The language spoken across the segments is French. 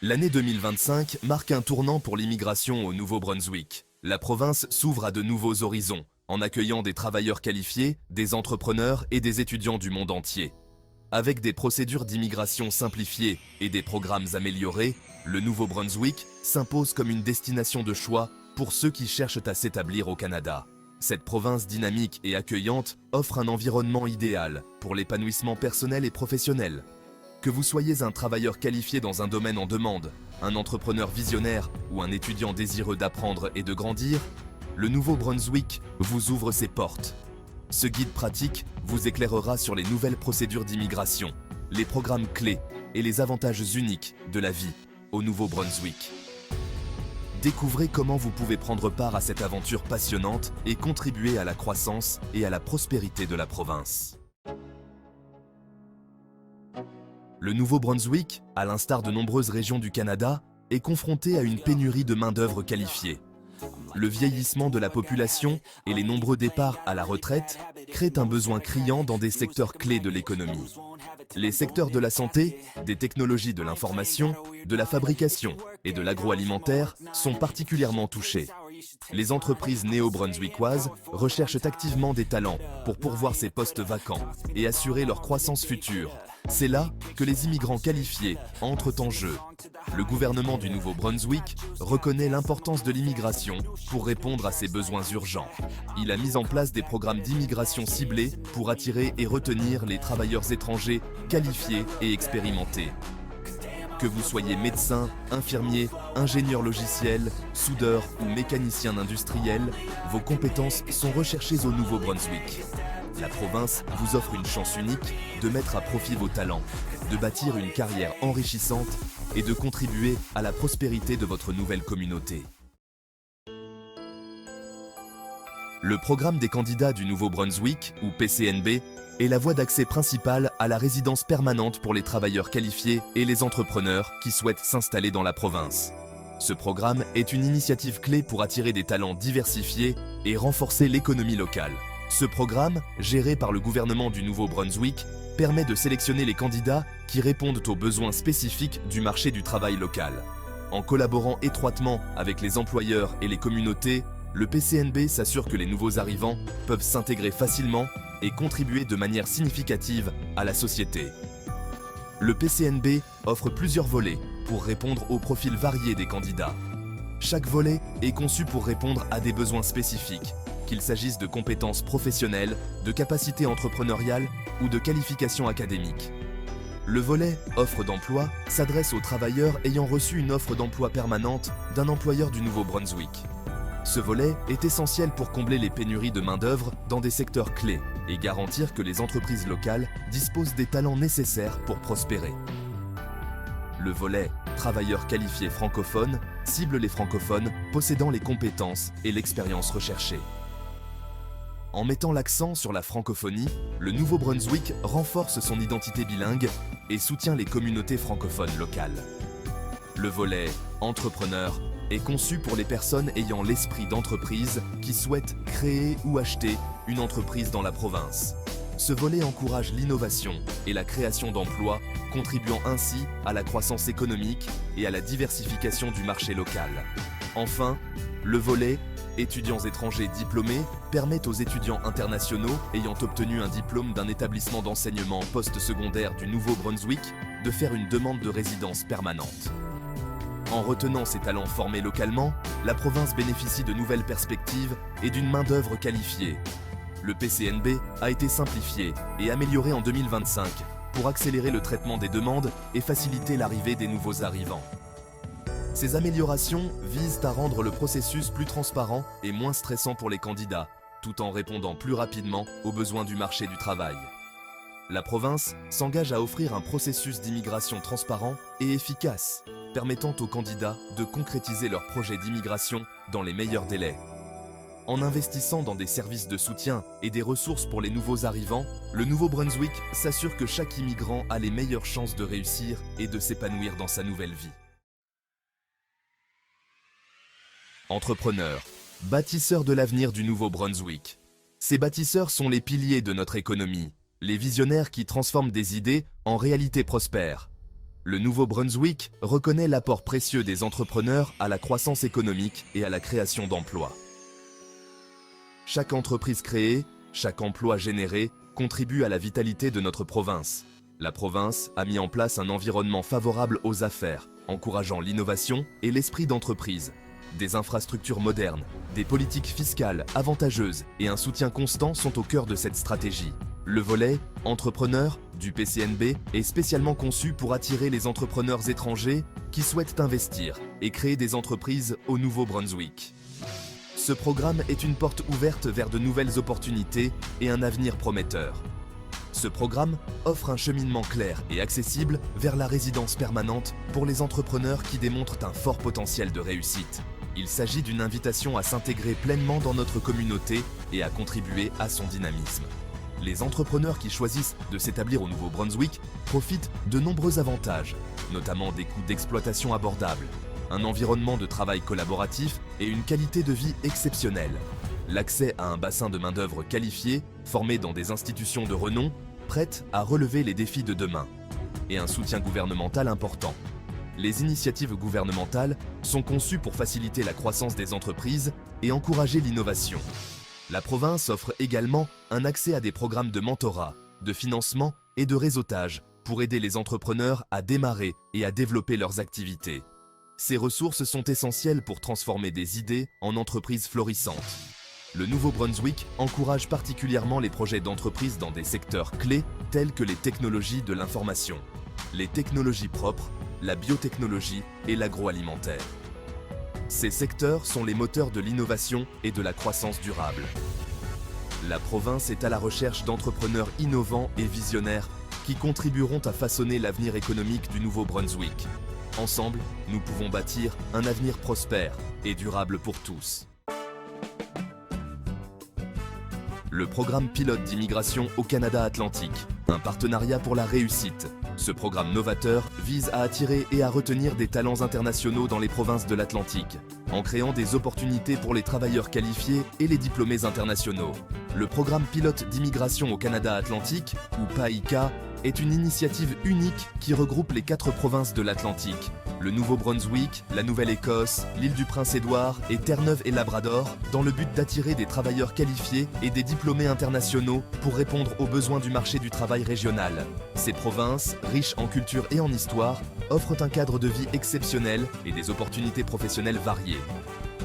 L'année 2025 marque un tournant pour l'immigration au Nouveau-Brunswick. La province s'ouvre à de nouveaux horizons, en accueillant des travailleurs qualifiés, des entrepreneurs et des étudiants du monde entier. Avec des procédures d'immigration simplifiées et des programmes améliorés, le Nouveau-Brunswick s'impose comme une destination de choix pour ceux qui cherchent à s'établir au Canada. Cette province dynamique et accueillante offre un environnement idéal pour l'épanouissement personnel et professionnel. Que vous soyez un travailleur qualifié dans un domaine en demande, un entrepreneur visionnaire ou un étudiant désireux d'apprendre et de grandir, le Nouveau-Brunswick vous ouvre ses portes. Ce guide pratique vous éclairera sur les nouvelles procédures d'immigration, les programmes clés et les avantages uniques de la vie au Nouveau-Brunswick. Découvrez comment vous pouvez prendre part à cette aventure passionnante et contribuer à la croissance et à la prospérité de la province. Le Nouveau-Brunswick, à l'instar de nombreuses régions du Canada, est confronté à une pénurie de main-d'œuvre qualifiée. Le vieillissement de la population et les nombreux départs à la retraite créent un besoin criant dans des secteurs clés de l'économie. Les secteurs de la santé, des technologies de l'information, de la fabrication et de l'agroalimentaire sont particulièrement touchés. Les entreprises néo-brunswickoises recherchent activement des talents pour pourvoir ces postes vacants et assurer leur croissance future. C'est là que les immigrants qualifiés entrent en jeu. Le gouvernement du Nouveau-Brunswick reconnaît l'importance de l'immigration pour répondre à ces besoins urgents. Il a mis en place des programmes d'immigration ciblés pour attirer et retenir les travailleurs étrangers qualifiés et expérimentés. Que vous soyez médecin, infirmier, ingénieur logiciel, soudeur ou mécanicien industriel, vos compétences sont recherchées au Nouveau-Brunswick. La province vous offre une chance unique de mettre à profit vos talents, de bâtir une carrière enrichissante et de contribuer à la prospérité de votre nouvelle communauté. Le programme des candidats du Nouveau-Brunswick, ou PCNB, est la voie d'accès principale à la résidence permanente pour les travailleurs qualifiés et les entrepreneurs qui souhaitent s'installer dans la province. Ce programme est une initiative clé pour attirer des talents diversifiés et renforcer l'économie locale. Ce programme, géré par le gouvernement du Nouveau-Brunswick, permet de sélectionner les candidats qui répondent aux besoins spécifiques du marché du travail local. En collaborant étroitement avec les employeurs et les communautés, le PCNB s'assure que les nouveaux arrivants peuvent s'intégrer facilement et contribuer de manière significative à la société. Le PCNB offre plusieurs volets pour répondre aux profils variés des candidats. Chaque volet est conçu pour répondre à des besoins spécifiques, qu'il s'agisse de compétences professionnelles, de capacités entrepreneuriales ou de qualifications académiques. Le volet « Offre d'emploi » s'adresse aux travailleurs ayant reçu une offre d'emploi permanente d'un employeur du Nouveau-Brunswick. Ce volet est essentiel pour combler les pénuries de main-d'œuvre dans des secteurs clés et garantir que les entreprises locales disposent des talents nécessaires pour prospérer. Le volet « Travailleurs qualifiés francophones » cible les francophones possédant les compétences et l'expérience recherchées. En mettant l'accent sur la francophonie, le Nouveau-Brunswick renforce son identité bilingue et soutient les communautés francophones locales. Le volet « Entrepreneur » est conçu pour les personnes ayant l'esprit d'entreprise qui souhaitent créer ou acheter une entreprise dans la province. Ce volet encourage l'innovation et la création d'emplois, contribuant ainsi à la croissance économique et à la diversification du marché local. Enfin, le volet étudiants étrangers diplômés permet aux étudiants internationaux ayant obtenu un diplôme d'un établissement d'enseignement post-secondaire du Nouveau-Brunswick de faire une demande de résidence permanente. En retenant ces talents formés localement, la province bénéficie de nouvelles perspectives et d'une main-d'œuvre qualifiée. Le PCNB a été simplifié et amélioré en 2025 pour accélérer le traitement des demandes et faciliter l'arrivée des nouveaux arrivants. Ces améliorations visent à rendre le processus plus transparent et moins stressant pour les candidats, tout en répondant plus rapidement aux besoins du marché du travail. La province s'engage à offrir un processus d'immigration transparent et efficace, permettant aux candidats de concrétiser leur projet d'immigration dans les meilleurs délais. En investissant dans des services de soutien et des ressources pour les nouveaux arrivants, le Nouveau-Brunswick s'assure que chaque immigrant a les meilleures chances de réussir et de s'épanouir dans sa nouvelle vie. Entrepreneurs, bâtisseurs de l'avenir du Nouveau-Brunswick. Ces bâtisseurs sont les piliers de notre économie, les visionnaires qui transforment des idées en réalités prospères. Le Nouveau-Brunswick reconnaît l'apport précieux des entrepreneurs à la croissance économique et à la création d'emplois. Chaque entreprise créée, chaque emploi généré contribue à la vitalité de notre province. La province a mis en place un environnement favorable aux affaires, encourageant l'innovation et l'esprit d'entreprise. Des infrastructures modernes, des politiques fiscales avantageuses et un soutien constant sont au cœur de cette stratégie. Le volet « Entrepreneurs » du PCNB est spécialement conçu pour attirer les entrepreneurs étrangers qui souhaitent investir et créer des entreprises au Nouveau-Brunswick. Ce programme est une porte ouverte vers de nouvelles opportunités et un avenir prometteur. Ce programme offre un cheminement clair et accessible vers la résidence permanente pour les entrepreneurs qui démontrent un fort potentiel de réussite. Il s'agit d'une invitation à s'intégrer pleinement dans notre communauté et à contribuer à son dynamisme. Les entrepreneurs qui choisissent de s'établir au Nouveau-Brunswick profitent de nombreux avantages, notamment des coûts d'exploitation abordables, un environnement de travail collaboratif et une qualité de vie exceptionnelle. L'accès à un bassin de main-d'œuvre qualifié, formé dans des institutions de renom, prêtes à relever les défis de demain, et un soutien gouvernemental important. Les initiatives gouvernementales sont conçues pour faciliter la croissance des entreprises et encourager l'innovation. La province offre également un accès à des programmes de mentorat, de financement et de réseautage pour aider les entrepreneurs à démarrer et à développer leurs activités. Ces ressources sont essentielles pour transformer des idées en entreprises florissantes. Le Nouveau-Brunswick encourage particulièrement les projets d'entreprise dans des secteurs clés tels que les technologies de l'information, les technologies propres, la biotechnologie et l'agroalimentaire. Ces secteurs sont les moteurs de l'innovation et de la croissance durable. La province est à la recherche d'entrepreneurs innovants et visionnaires qui contribueront à façonner l'avenir économique du Nouveau-Brunswick. Ensemble, nous pouvons bâtir un avenir prospère et durable pour tous. Le programme pilote d'immigration au Canada Atlantique, un partenariat pour la réussite. Ce programme novateur vise à attirer et à retenir des talents internationaux dans les provinces de l'Atlantique, en créant des opportunités pour les travailleurs qualifiés et les diplômés internationaux. Le programme pilote d'immigration au Canada Atlantique, ou PAICA, est une initiative unique qui regroupe les 4 provinces de l'Atlantique, le Nouveau-Brunswick, la Nouvelle-Écosse, l'île du Prince-Édouard et Terre-Neuve et Labrador, dans le but d'attirer des travailleurs qualifiés et des diplômés internationaux pour répondre aux besoins du marché du travail régional. Ces provinces, riches en culture et en histoire, offrent un cadre de vie exceptionnel et des opportunités professionnelles variées.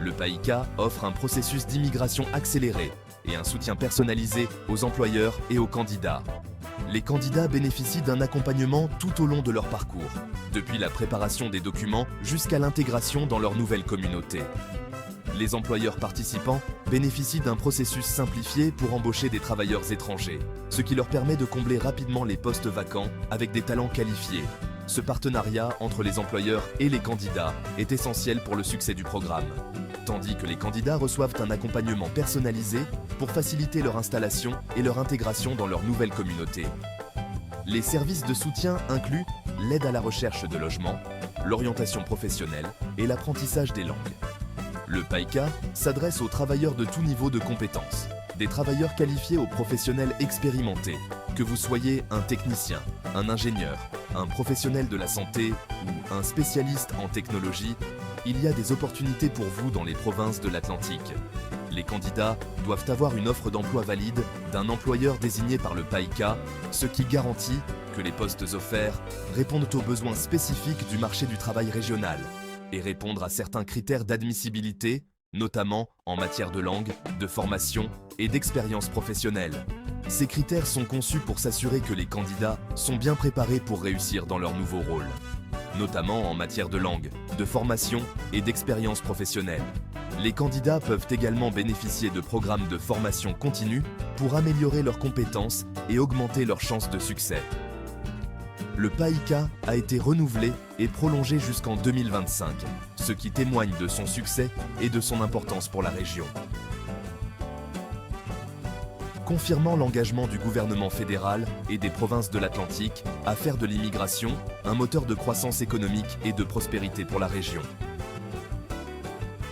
Le PAICA offre un processus d'immigration accéléré et un soutien personnalisé aux employeurs et aux candidats. Les candidats bénéficient d'un accompagnement tout au long de leur parcours, depuis la préparation des documents jusqu'à l'intégration dans leur nouvelle communauté. Les employeurs participants bénéficient d'un processus simplifié pour embaucher des travailleurs étrangers, ce qui leur permet de combler rapidement les postes vacants avec des talents qualifiés. Ce partenariat entre les employeurs et les candidats est essentiel pour le succès du programme, tandis que les candidats reçoivent un accompagnement personnalisé pour faciliter leur installation et leur intégration dans leur nouvelle communauté. Les services de soutien incluent l'aide à la recherche de logement, l'orientation professionnelle et l'apprentissage des langues. Le PAICA s'adresse aux travailleurs de tout niveau de compétences, des travailleurs qualifiés aux professionnels expérimentés, que vous soyez un technicien, un ingénieur, un professionnel de la santé ou un spécialiste en technologie, il y a des opportunités pour vous dans les provinces de l'Atlantique. Les candidats doivent avoir une offre d'emploi valide d'un employeur désigné par le PAICA, ce qui garantit que les postes offerts répondent aux besoins spécifiques du marché du travail régional et répondre à certains critères d'admissibilité, notamment en matière de langue, de formation et d'expérience professionnelle. Ces critères sont conçus pour s'assurer que les candidats sont bien préparés pour réussir dans leur nouveau rôle, notamment en matière de langue, de formation et d'expérience professionnelle. Les candidats peuvent également bénéficier de programmes de formation continue pour améliorer leurs compétences et augmenter leurs chances de succès. Le PAICA a été renouvelé et prolongé jusqu'en 2025, ce qui témoigne de son succès et de son importance pour la région. Confirmant l'engagement du gouvernement fédéral et des provinces de l'Atlantique à faire de l'immigration un moteur de croissance économique et de prospérité pour la région.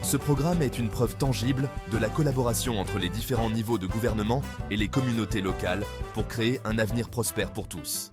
Ce programme est une preuve tangible de la collaboration entre les différents niveaux de gouvernement et les communautés locales pour créer un avenir prospère pour tous.